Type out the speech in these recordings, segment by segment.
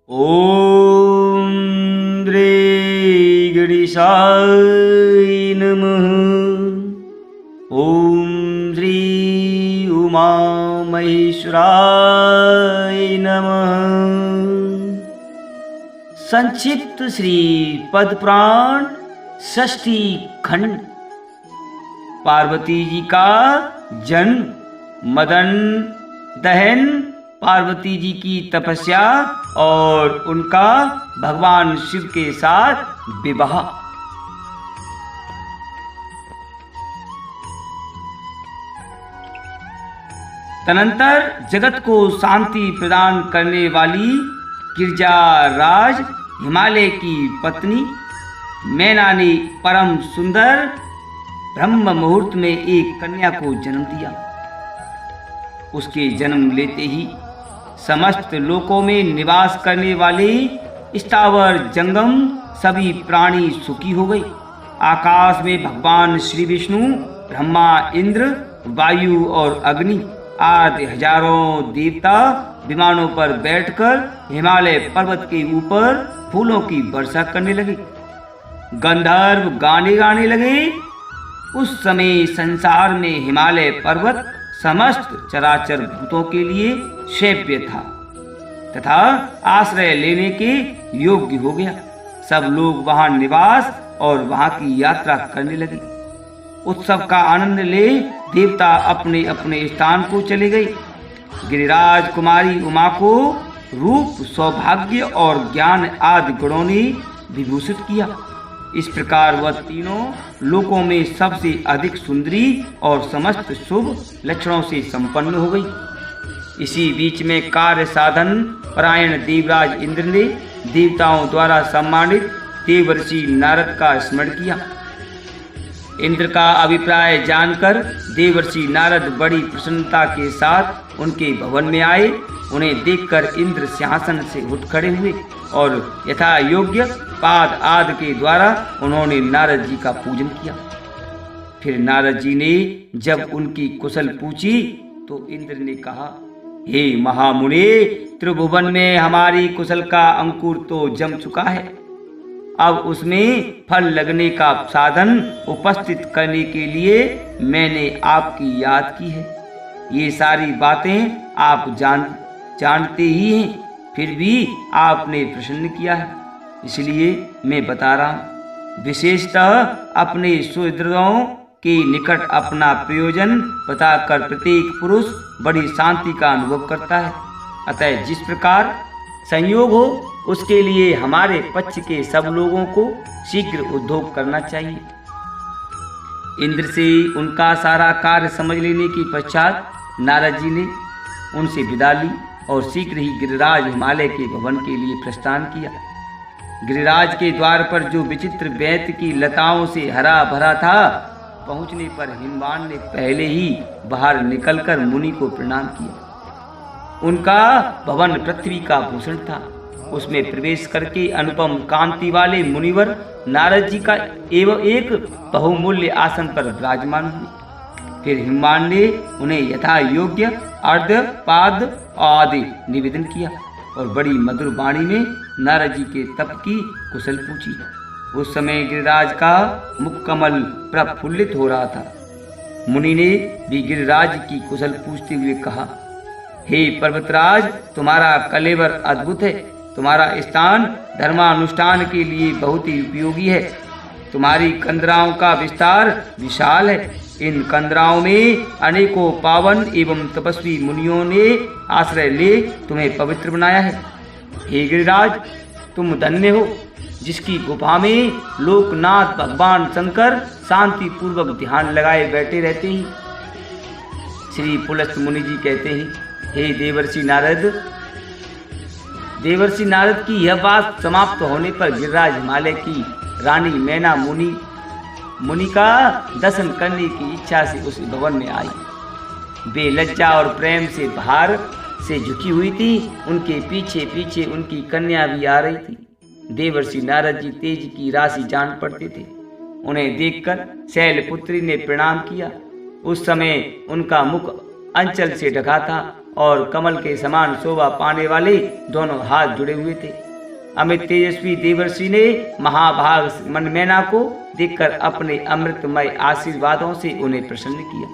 ॐ गणेशाय नमः। ॐ श्री उमामहेश्वराय नमः। संक्षिप्त श्री पद्मपुराण षष्ठी खंड। पार्वती जी का जन्म, मदन दहन, पार्वती जी की तपस्या और उनका भगवान शिव के साथ विवाह। तदनंतर जगत को शांति प्रदान करने वाली गिरिजाराज हिमालय की पत्नी मैना ने परम सुंदर ब्रह्म मुहूर्त में एक कन्या को जन्म दिया। उसके जन्म लेते ही समस्त लोकों में निवास करने वाले स्थावर जंगम सभी प्राणी सुखी हो गए। आकाश में भगवान श्री विष्णु, ब्रह्मा, इंद्र, वायु और अग्नि आदि हजारों देवता विमानों पर बैठकर हिमालय पर्वत के ऊपर फूलों की वर्षा करने लगे। गंधर्व गाने गाने लगे। उस समय संसार में हिमालय पर्वत समस्त चराचर भूतों के लिए सेव्य था तथा आश्रय लेने के योग्य हो गया। सब लोग वहां निवास और वहां की यात्रा करने लगे। उत्सव का आनंद ले देवता अपने अपने स्थान को चले गए। गिरिराज कुमारी उमा को रूप, सौभाग्य और ज्ञान आदि गुणों ने विभूषित किया। इस प्रकार वह तीनों लोकों में सबसे अधिक सुंदरी और समस्त शुभ लक्षणों से संपन्न हो गई। इसी बीच में कार्य साधन परायण देवराज इंद्र ने देवताओं द्वारा सम्मानित देवर्षि नारद का स्मरण किया। इंद्र का अभिप्राय जानकर देवर्षि नारद बड़ी प्रसन्नता के साथ उनके भवन में आए। उन्हें देखकर इंद्र सिंहासन से उठ खड़े हुए और यथा योग्य पाद आदि के द्वारा उन्होंने नारद जी का पूजन किया। फिर नारद जी ने जब उनकी कुशल पूछी तो इंद्र ने कहा, हे महामुने, त्रिभुवन में हमारी कुशल का अंकुर तो जम चुका है। अब उसमें फल लगने का साधन उपस्थित करने के लिए मैंने आपकी याद की है। ये सारी बातें आप जानते ही हैं, फिर भी आपने प्रश्न किया है, इसलिए मैं बता रहा हूँ। विशेषतः अपने सुहृदों के निकट अपना प्रयोजन बताकर प्रत्येक पुरुष बड़ी शांति का अनुभव करता है। अतः जिस प्रकार संयोग हो उसके लिए हमारे पक्ष के सब लोगों को शीघ्र उद्योग करना चाहिए। इंद्र से उनका सारा कार्य समझ लेने के पश्चात नारद जी ने उनसे विदा ली और शीघ्र ही गिरिराज हिमालय के भवन के लिए प्रस्थान किया। गिरिराज के द्वार पर जो विचित्र वैत की लताओं से हरा भरा था, पहुंचने पर हिमवान ने पहले ही बाहर निकलकर मुनि को प्रणाम किया। उनका भवन पृथ्वी का भूषण था। उसमें प्रवेश करके अनुपम कांति वाले मुनिवर नारद जी का एवं एक बहुमूल्य आसन पर विराजमान हुए। फिर हिमवान ने उन्हें यथा योग्य अर्घ्य पाद आदि निवेदन किया और बड़ी मधुर वाणी में नारद जी के तप की कुशल पूछी। उस समय गिरिराज का मुख कमल प्रफुल्लित हो रहा था। मुनि ने भी गिरिराज की कुशल पूछते हुए कहा, हे पर्वतराज, तुम्हारा कलेवर अद्भुत है। तुम्हारा स्थान धर्मानुष्ठान के लिए बहुत ही उपयोगी है। तुम्हारी कंदराओं का विस्तार विशाल है। इन कंदराओं में अनेकों पावन एवं तपस्वी मुनियों ने आश्रय ले तुम्हें पवित्र बनाया है। हे गिरिराज, तुम धन्य हो जिसकी गुफा में लोकनाथ भगवान शंकर शांति पूर्वक ध्यान लगाए बैठे रहते हैं। श्री पुलस्त मुनि जी कहते हैं, हे देवर्षि नारद, देवर्षि नारद की यह बात समाप्त होने पर गिरिराज हिमालय की रानी मैना मुनि का दर्शन करने की इच्छा से उस भवन में आई। वे लज्जा और प्रेम से बाहर से झुकी हुई थी। उनके पीछे पीछे उनकी कन्या भी आ रही थी। देवर्षि नारद जी तेज की राशि जान पड़ते थे। उन्हें देखकर शैलपुत्री ने प्रणाम किया। उस समय उनका मुख अंचल से ढका था और कमल के समान शोभा पाने वाले दोनों हाथ जुड़े हुए थे। अमित तेजस्वी देवर्षि ने महाभाग मैना को देखकर अपने अमृतमय आशीर्वादों से उन्हें प्रसन्न किया।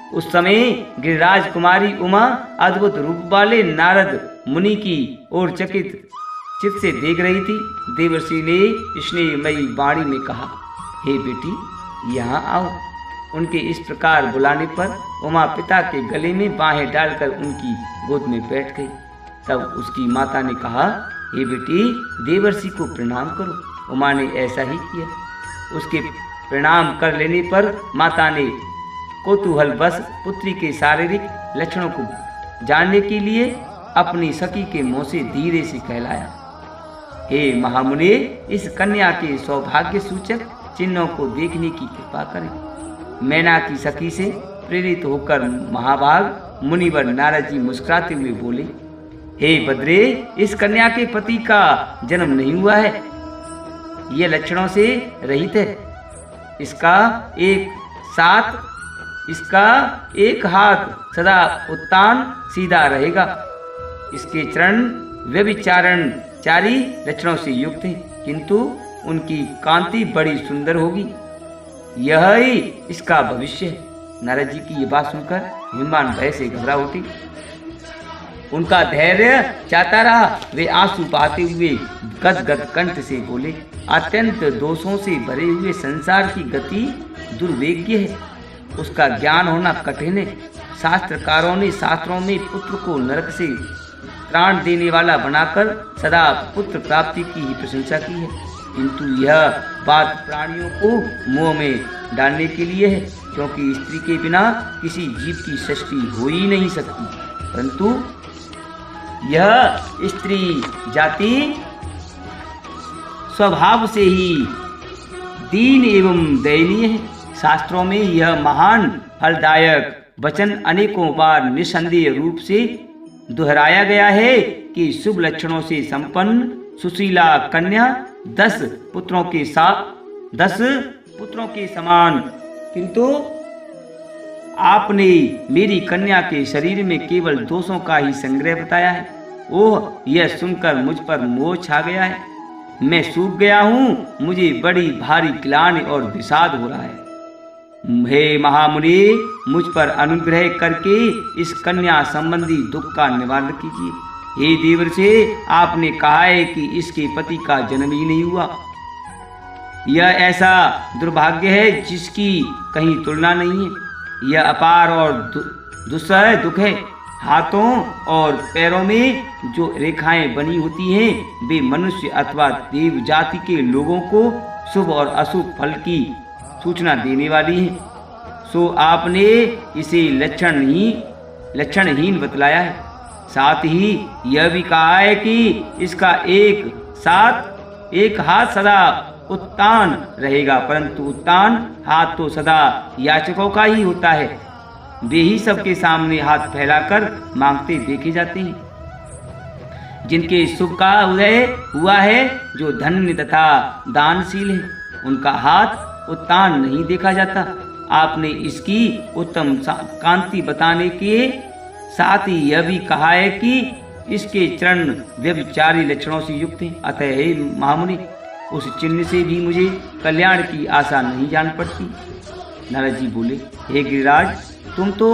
उस समय गिरिराज कुमारी उमा अद्भुत रूप वाले नारद मुनि की ओर चकित चित्त से देख रही थी। देवर्षि ने स्नेहमयी वाणी में कहा, हे बेटी यहाँ आओ। उनके इस प्रकार बुलाने पर उमा पिता के गले में बाहें डालकर उनकी गोद में बैठ गई। तब उसकी माता ने कहा, हे बेटी देवर्षि को प्रणाम करो। उमा ने ऐसा ही किया। उसके प्रणाम कर लेने पर माता ने कौतूहलवश पुत्री के शारीरिक लक्षणों को जानने के लिए अपनी सखी के मुंह से धीरे से कहलाया, हे महामुनि, इस कन्या के सौभाग्य सूचक चिन्हों को देखने की कृपा करें। मैना की सखी से प्रेरित होकर महाभाग मुनिवर नारद जी मुस्कुराते हुए बोले, हे बद्रे, इस कन्या के पति का जन्म नहीं हुआ है। ये लक्षणों से रहित है। इसका एक हाथ सदा उत्तान सीधा रहेगा। इसके चरण व्यभिचारणचारी लक्षणों से युक्त हैं, किंतु उनकी कांति बड़ी सुंदर होगी। यह ही इसका भविष्य है। नारद जी की ये बात सुनकर हिमवान भय से घबरा उठी। उनका धैर्य चाहता रहा। वे आंसू बहाते हुए गदगद कंठ से बोले, अत्यंत दोषों से भरे हुए संसार की गति दुर्वेग्य है। उसका ज्ञान होना कठिन है। शास्त्रकारों ने शास्त्रों में पुत्र को नरक से प्राण देने वाला बनाकर सदा पुत्र प्राप्ति की ही प्रशंसा की है, किंतु यह बात प्राणियों को मोह में डालने के लिए है, क्योंकि स्त्री के बिना किसी जीव की सृष्टि हो ही नहीं सकती। परंतु यह स्त्री जाति स्वभाव से ही दीन एवं दयनीय है। शास्त्रों में यह महान फलदायक वचन अनेकों बार निसंदेह रूप से दोहराया गया है कि शुभ लक्षणों से संपन्न सुशीला कन्या 10 पुत्रों के समान, किंतु आपने मेरी कन्या के शरीर में केवल दोषों का ही संग्रह बताया है। ओह, यह सुनकर मुझ पर मोह छा गया है। मैं सूख गया हूँ। मुझे बड़ी भारी ग्लानि और विषाद हो रहा है। हे महामुनि, मुझ पर अनुग्रह करके इस कन्या संबंधी दुख का निवारण कीजिए। हे देवर्षि, आपने कहा है कि इसके पति का जन्म ही नहीं हुआ। यह ऐसा दुर्भाग्य है जिसकी कहीं तुलना नहीं है। यह अपार और दुस्सह दुख है। हाथों और पैरों में जो रेखाएं बनी होती हैं, वे मनुष्य अथवा देव जाति के लोगों को शुभ और अशुभ फल की सूचना देने वाली है। सो आपने इसे लक्षणहीन बतलाया है। साथ ही यह भी कहा है कि इसका एक हाथ सदा उत्तान रहेगा, परंतु उत्तान हाथ तो सदा याचकों का ही होता है। वे ही सबके सामने हाथ फैलाकर मांगते देखे जाते हैं। जिनके शुभ का उदय हुआ है, जो धन्य तथा दानशील है, उनका हाथ उत्तान नहीं देखा जाता। आपने इसकी उत्तम कांति बताने के साथ ही यह भी कहा है कि इसके चरण व्यभिचारी लक्षणों से युक्त हैं। अतः हे महामुनि, उस चिन्ह से भी मुझे कल्याण की आशा नहीं जान पड़ती। नारद जी बोले, हे गिरिराज, तुम तो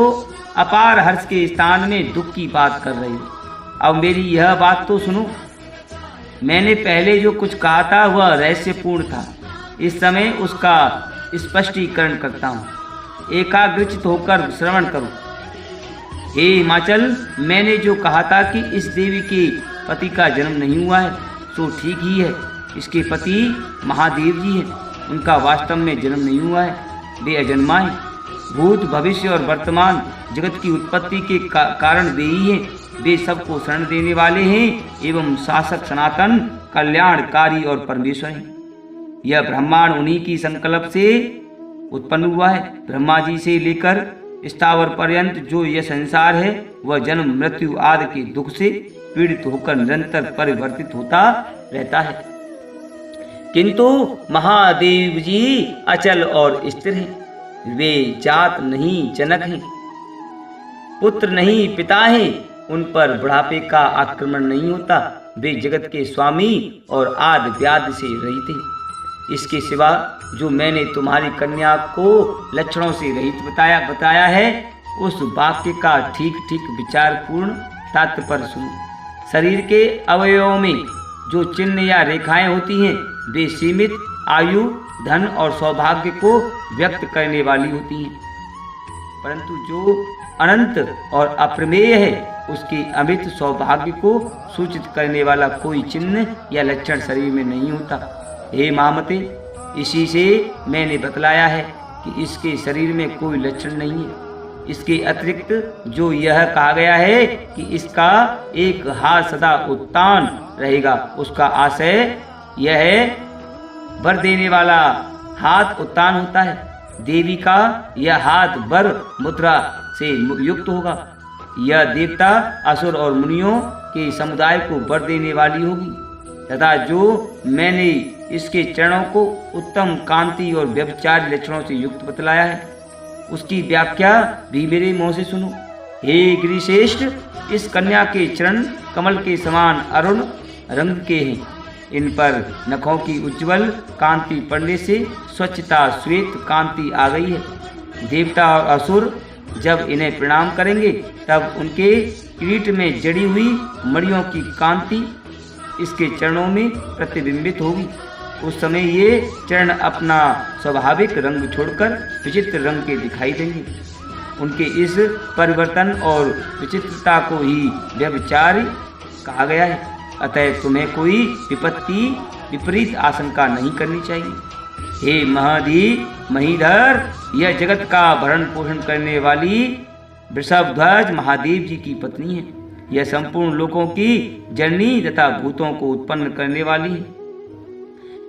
अपार हर्ष के स्थान में दुख की बात कर रहे हो। अब मेरी यह बात तो सुनो। मैंने पहले जो कुछ कहा था वह रहस्यपूर्ण था। इस समय उसका स्पष्टीकरण करता हूँ। एकाग्रचित होकर श्रवण करो। हे हिमाचल, मैंने जो कहा था कि इस देवी के पति का जन्म नहीं हुआ है, सो ठीक ही है। इसके पति महादेव जी हैं। उनका वास्तव में जन्म नहीं हुआ है। वे अजन्मा हैं। भूत, भविष्य और वर्तमान जगत की उत्पत्ति के कारण वे ही हैं। वे सबको शरण देने वाले हैं एवं शासक, सनातन, कल्याणकारी और परमेश्वर हैं। यह ब्रह्मांड उन्हीं की संकल्प से उत्पन्न हुआ है। ब्रह्मा जी से लेकर स्थावर पर्यंत जो यह संसार है, वह जन्म, मृत्यु आदि के दुख से पीड़ित होकर निरंतर परिवर्तित होता रहता है, किंतु महादेव जी अचल और स्थिर हैं। वे जात नहीं जनक हैं। पुत्र नहीं पिता हैं, उन पर बुढ़ापे का आक्रमण नहीं होता। वे जगत के स्वामी और आदि व्याधि से रहित हैं। इसके सिवा जो मैंने तुम्हारी कन्या को लक्षणों से रहित बताया है, उस वाक्य का ठीक ठीक विचारपूर्ण तात्पर्य सुनो। शरीर के अवयवों में जो चिन्ह या रेखाएं होती हैं, वे सीमित आयु, धन और सौभाग्य को व्यक्त करने वाली होती हैं, परंतु जो अनंत और अप्रमेय है, उसके अमित सौभाग्य को सूचित करने वाला कोई चिन्ह या लक्षण शरीर में नहीं होता। हे महामते, इसी से मैंने बतलाया है कि इसके शरीर में कोई लक्षण नहीं है। इसके अतिरिक्त जो यह कहा गया है कि इसका एक हाथ सदा उत्तान रहेगा, उसका आशय यह है, वर देने वाला हाथ उत्तान होता है। देवी का यह हाथ वर मुद्रा से युक्त होगा। यह देवता, असुर और मुनियों के समुदाय को वर देने वाली होगी, तथा जो मैंने इसके चरणों को उत्तम कांति और व्यभिचारी लक्षणों से युक्त बतलाया है, उसकी व्याख्या भी मेरे मुंह से सुनो। हे गिरिश्रेष्ठ, इस कन्या के चरण कमल के समान अरुण रंग के हैं। इन पर नखों की उज्जवल कांति पड़ने से स्वच्छता श्वेत कांति आ गई है। देवता और असुर जब इन्हें प्रणाम करेंगे, तब उनके किरीट में जड़ी हुई मणियों की कांति इसके चरणों में प्रतिबिंबित होगी। उस समय ये चरण अपना स्वाभाविक रंग छोड़कर विचित्र रंग के दिखाई देंगे। उनके इस परिवर्तन और विचित्रता को ही व्यभिचार कहा गया है। अतः तुम्हें कोई विपत्ति विपरीत आशंका नहीं करनी चाहिए। हे महाधी महीधर, यह जगत का भरण पोषण करने वाली वृषभध्वज महादेव जी की पत्नी है। यह संपूर्ण लोकों की जननी तथा भूतों को उत्पन्न करने वाली है।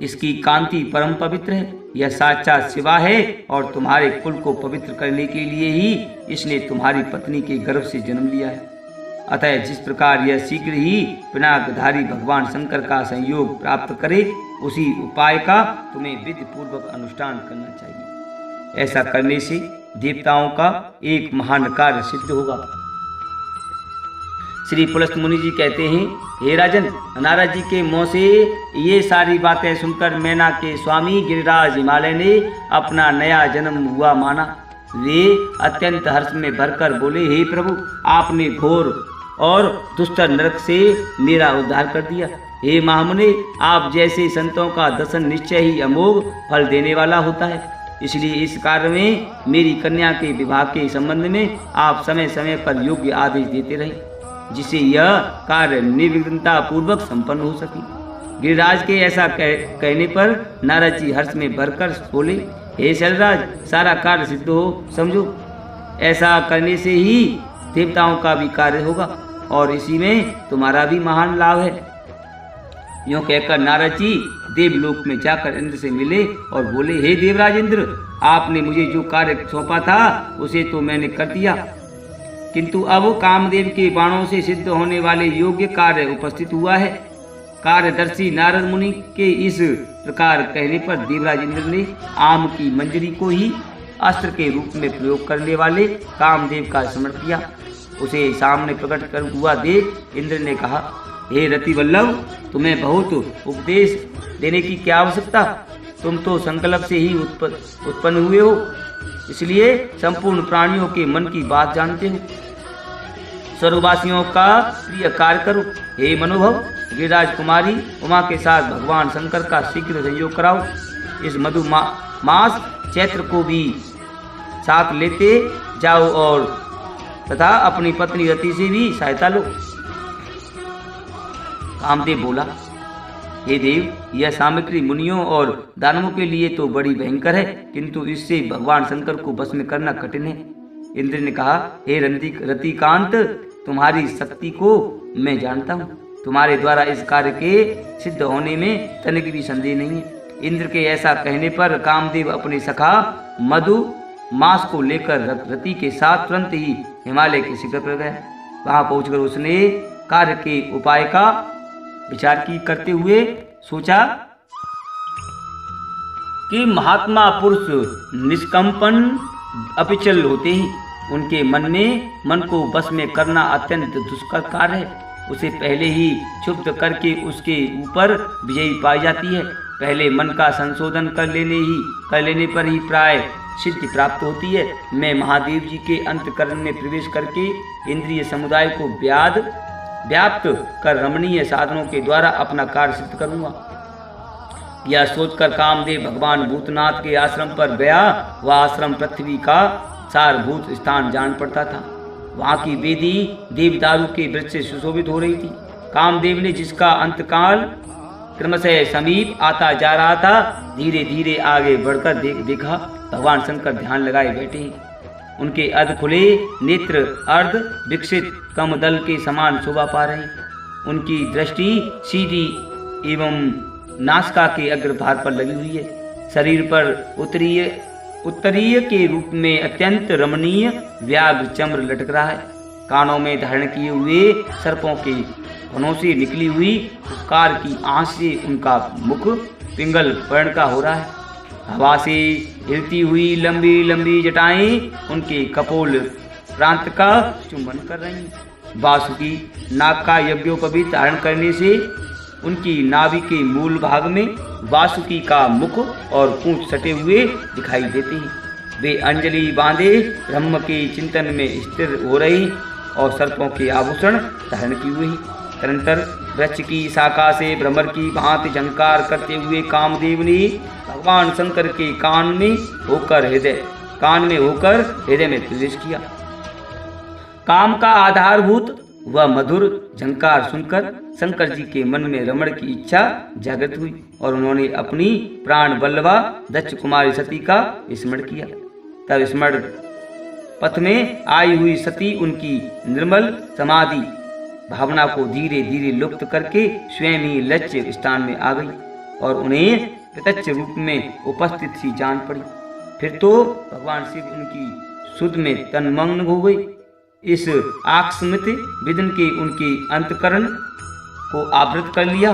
इसकी कांति परम पवित्र है। यह साक्षात शिवा है और तुम्हारे कुल को पवित्र करने के लिए ही इसने तुम्हारी पत्नी के गर्भ से जन्म लिया है। अतः जिस प्रकार यह शीघ्र ही पिनाकधारी भगवान शंकर का संयोग प्राप्त करे, उसी उपाय का तुम्हें विधि पूर्वक अनुष्ठान करना चाहिए। ऐसा करने से देवताओं का एक महान कार्य सिद्ध होगा। श्री पुलस्त मुनि जी कहते हैं, हे राजन, नारद जी के मुंह से ये सारी बातें सुनकर मैना के स्वामी गिरिराज हिमालय ने अपना नया जन्म हुआ माना। वे अत्यंत हर्ष में भरकर बोले, हे प्रभु, आपने घोर और दुष्ट नरक से मेरा उद्धार कर दिया। हे महामुने, आप जैसे संतों का दर्शन निश्चय ही अमोघ फल देने वाला होता है। इसलिए इस कार्य में मेरी कन्या के विवाह के संबंध में आप समय समय पर योग्य आदेश देते रहे, जिससे यह कार्य निर्विघ्नता पूर्वक संपन्न हो सके। गिरिराज के ऐसा कहने पर नारद जी हर्ष में भरकर बोले, हे शैलराज, सारा कार्य सिद्ध हो समझो। ऐसा करने से ही देवताओं का भी कार्य होगा और इसी में तुम्हारा भी महान लाभ है। यूँ कहकर नारद जी देवलोक में जाकर इंद्र से मिले और बोले, हे देवराज इंद्र, आपने मुझे जो कार्य सौंपा था उसे तो मैंने कर दिया, किंतु अब कामदेव के बाणों से सिद्ध होने वाले योग्य कार्य उपस्थित हुआ है। कार्यदर्शी नारद मुनि के इस प्रकार कहने पर देवराज इंद्र ने आम की मंजरी को ही अस्त्र के रूप में प्रयोग करने वाले कामदेव का स्मरण किया। उसे सामने प्रकट कर हुआ देख इंद्र ने कहा, हे रति वल्लभ, तुम्हें बहुत उपदेश देने की क्या आवश्यकता? तुम तो संकल्प से ही उत्पन्न हुए हो, इसलिए संपूर्ण प्राणियों के मन की बात जानते हो। स्वर्गवासियों का प्रिय कार्य करो। हे मनोभव, गिरिराज कुमारी उमा के साथ भगवान शंकर का शीघ्र संयोग कराओ। इस मधु मास चैत्र को भी साथ लेते जाओ और तथा अपनी पत्नी रति से भी सहायता लो। कामदेव बोला, हे देव, यह सामग्री मुनियों और दानवों के लिए तो बड़ी भयंकर है, किंतु इससे भगवान शंकर को बस में करना कठिन है। इंद्र ने कहा, हे रतिकांत, तुम्हारी शक्ति को मैं जानता हूँ। तुम्हारे द्वारा इस कार्य के सिद्ध होने में तनिक भी संदेह नहीं है। इंद्र के ऐसा कहने पर कामदेव अपने सखा मधु मास को लेकर रति के साथ तुरंत ही हिमालय के शिखर पर गया। वहां पहुंचकर उसने कार्य के उपाय का विचार की करते हुए सोचा कि महात्मा पुरुष निष्कंपन अपिचल होते हैं, उनके मन को बस में करना अत्यंत दुष्कर कार्य है। उसे पहले ही क्षुब्ध करके उसके ऊपर विजयी पाई जाती है। पहले मन का संशोधन कर लेने पर ही प्राय सिद्धि प्राप्त होती है। मैं महादेव जी के अंतःकरण में प्रवेश करके इंद्रिय समुदाय को व्याप्त कर रमणीय साधनों के द्वारा अपना कार्य सिद्ध करूंगा। यह सोचकर कामदेव भगवान भूतनाथ के आश्रम पर गया। वह आश्रम पृथ्वी का सारभूत स्थान जान पड़ता था। वहां की वेदी देवदारू के वृक्ष से सुशोभित हो रही थी। कामदेव ने, जिसका अंतकाल क्रमशः समीप आता जा रहा था, धीरे धीरे आगे बढ़कर देखा भगवान शंकर ध्यान लगाए बैठे हैं। उनके अर्ध खुले नेत्र अर्ध विकसित कमदल के समान शोभा पा रहे हैं। उनकी दृष्टि सीधी एवं नासिका के अग्रभाग पर लगी हुई है। शरीर पर उत्तरीय के रूप में अत्यंत रमणीय व्याघ्र चम्र लटक रहा है। कानों में धारण किए हुए सर्पों के फनों से निकली हुई कार की आंच से उनका मुख पिंगल वर्ण का हो रहा है। हवा से हिलती हुई लंबी लंबी जटाएं उनके कपोल प्रांत का चुंबन कर रही हैं। वासुकी नाग का यज्ञोपवीत धारण करने से उनकी नाभि के मूल भाग में वासुकी का मुख और पूंछ सटे हुए दिखाई देते हैं। वे अंजलि बांधे ब्रह्म के चिंतन में स्थिर हो रही और सर्पों के आभूषण धारण की हुई। तदनंतर वृक्ष की शाखा से भ्रमर की भांति झंकार करते हुए कामदेव ने भगवान शंकर के कान में होकर हृदय में प्रवेश किया। काम का आधारभूत वह मधुर झंकार सुनकर शंकर जी के मन में रमण की इच्छा जागृत हुई और उन्होंने अपनी प्राण वल्लभा दक्ष कुमारी सती का स्मरण किया। तब स्मरण पथ में आई हुई सती उनकी निर्मल समाधि भावना को धीरे धीरे लुप्त करके स्वयं ही लक्ष्य स्थान में आ गई और उन्हें प्रत्यक्ष रूप में उपस्थित सी जान पड़ी। फिर तो भगवान शिव उनकी सुध में तन्मग्न हो गए। इस आकस्मिक विधन के उनके अंतकरण को आवृत कर लिया।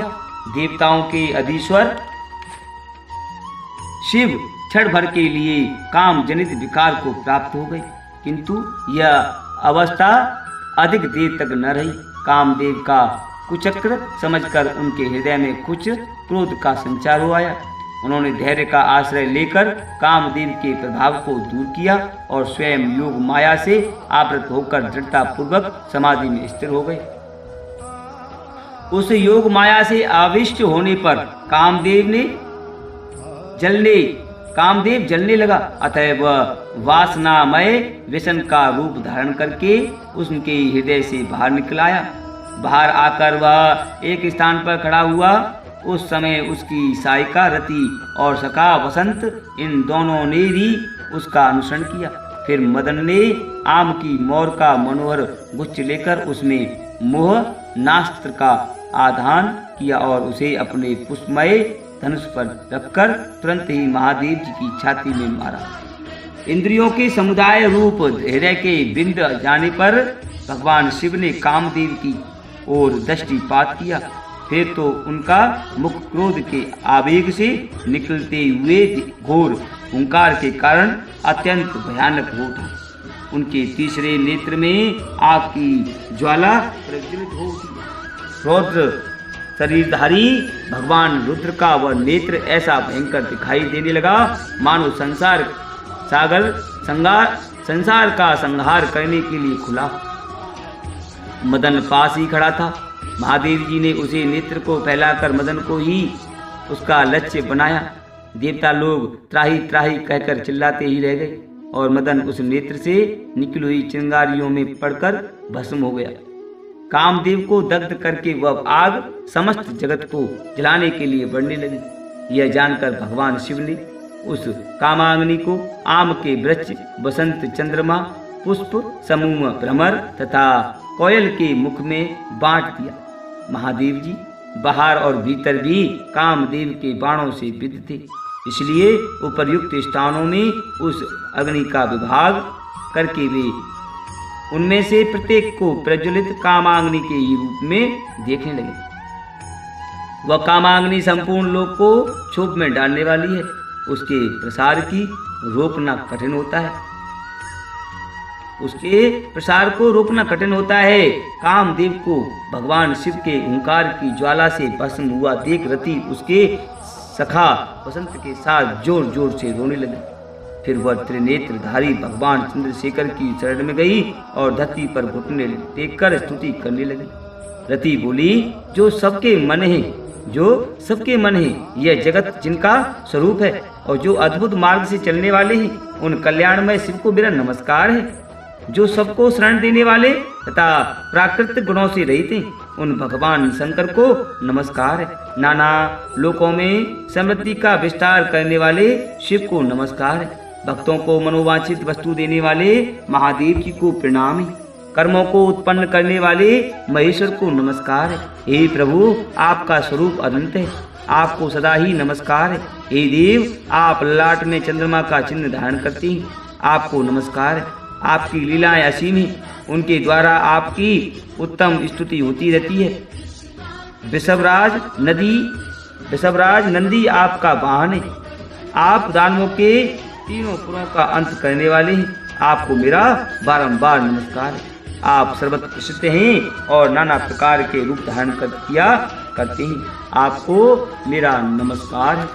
देवताओं के अधीश्वर शिव क्षण भर के लिए काम जनित विकार को प्राप्त हो गए, किंतु यह अवस्था अधिक देर तक न रही। कामदेव का कुचक्र समझकर उनके हृदय में कुछ क्रोध का संचार हो आया। उन्होंने धैर्य का आश्रय लेकर कामदेव के प्रभाव को दूर किया और स्वयं योग माया से आवृत होकर दृढ़ता पूर्वक समाधि में स्थिर हो गए। उस योग माया से आविष्ट होने पर कामदेव जलने लगा। अतः वह वासनामय व्यसन का रूप धारण करके उनके हृदय से बाहर निकल आया। बाहर आकर वह एक स्थान पर खड़ा हुआ। उस समय उसकी सायिका रति और सखा वसंत इन दोनों ने भी उसका अनुसरण किया। फिर मदन ने आम की मोर का मनोहर गुच्छ लेकर उसमें मोह नास्त्र का आधान किया और उसे अपने पुष्पमय धनुष पर रखकर तुरंत ही महादेव जी की छाती में मारा। इंद्रियों के समुदाय रूप हृदय के बिंद जाने पर भगवान शिव ने कामदेव की ओर दृष्टिपात किया। फिर तो उनका मुख क्रोध के आवेग से निकलते हुए घोर हुंकार के कारण अत्यंत भयानक हो उठा। उनके तीसरे नेत्र में आग की ज्वाला प्रज्वलित हो उठी। रौद्र शरीरधारी भगवान रुद्र का वह नेत्र ऐसा भयंकर दिखाई देने लगा मानो संसार का संहार करने के लिए खुला। मदन पास ही खड़ा था। महादेव जी ने उसे नेत्र को फैलाकर मदन को ही उसका लक्ष्य बनाया। देवता लोग त्राही त्राही कहकर चिल्लाते ही रह गए और मदन उस नेत्र से निकली हुई चिंगारियों में पड़कर भस्म हो गया। कामदेव को दग्ध करके वह आग समस्त जगत को जलाने के लिए बढ़ने लगी। यह जानकर भगवान शिव ने उस कामाग्नि को आम के वृक्ष, बसंत चंद्रमा, पुष्प समूह भ्रमर तथा कोयल के मुख में बांट दिया। महादेव जी बाहर और भीतर भी कामदेव के बाणों से विद्ध थे, इसलिए उपर्युक्त स्थानों में उस अग्नि का विभाग करके वे उनमें से प्रत्येक को प्रज्वलित कामाग्नि के ही रूप में देखने लगे। वह कामाग्नि संपूर्ण लोक को क्षोभ में डालने वाली है। उसके प्रसार की रोकना कठिन होता है। उसके प्रसार को रोकना कठिन होता है। कामदेव को भगवान शिव के ओंकार की ज्वाला से भस्म हुआ देख रति उसके सखा वसंत के साथ जोर जोर से रोने लगे। फिर वह त्रिनेत्रधारी भगवान चंद्रशेखर की शरण में गई और धरती पर घुटने टेककर स्तुति करने लगी। रति बोली, जो सबके मन है, यह जगत जिनका स्वरूप है और जो अद्भुत मार्ग से चलने वाले हैं, उन कल्याणमय शिव को मेरा नमस्कार है। जो सबको शरण देने वाले तथा प्राकृतिक गुणों से रहित हैं, उन भगवान शंकर को नमस्कार है। नाना लोकों में समृद्धि का विस्तार करने वाले शिव को नमस्कार है। भक्तों को मनोवांछित वस्तु देने वाले महादेव जी को प्रणाम है। कर्मों को उत्पन्न करने वाले महेश्वर को नमस्कार है। हे प्रभु, आपका स्वरूप अनंत है, आपको सदा ही नमस्कार है। हे देव, आप ललाट में चंद्रमा का चिन्ह धारण करते हैं, आपको नमस्कार है। आपकी लीलाएं असीम हैं, उनके द्वारा आपकी उत्तम स्तुति होती रहती है। वृषभराज नंदी आपका वाहन है। आप दानवों के तीनों पुरों का अंत करने वाले हैं, आपको मेरा बारंबार नमस्कार है। आप सर्वत्र प्रसिद्ध हैं और नाना प्रकार के रूप धारण किया करते हैं, आपको मेरा नमस्कार है।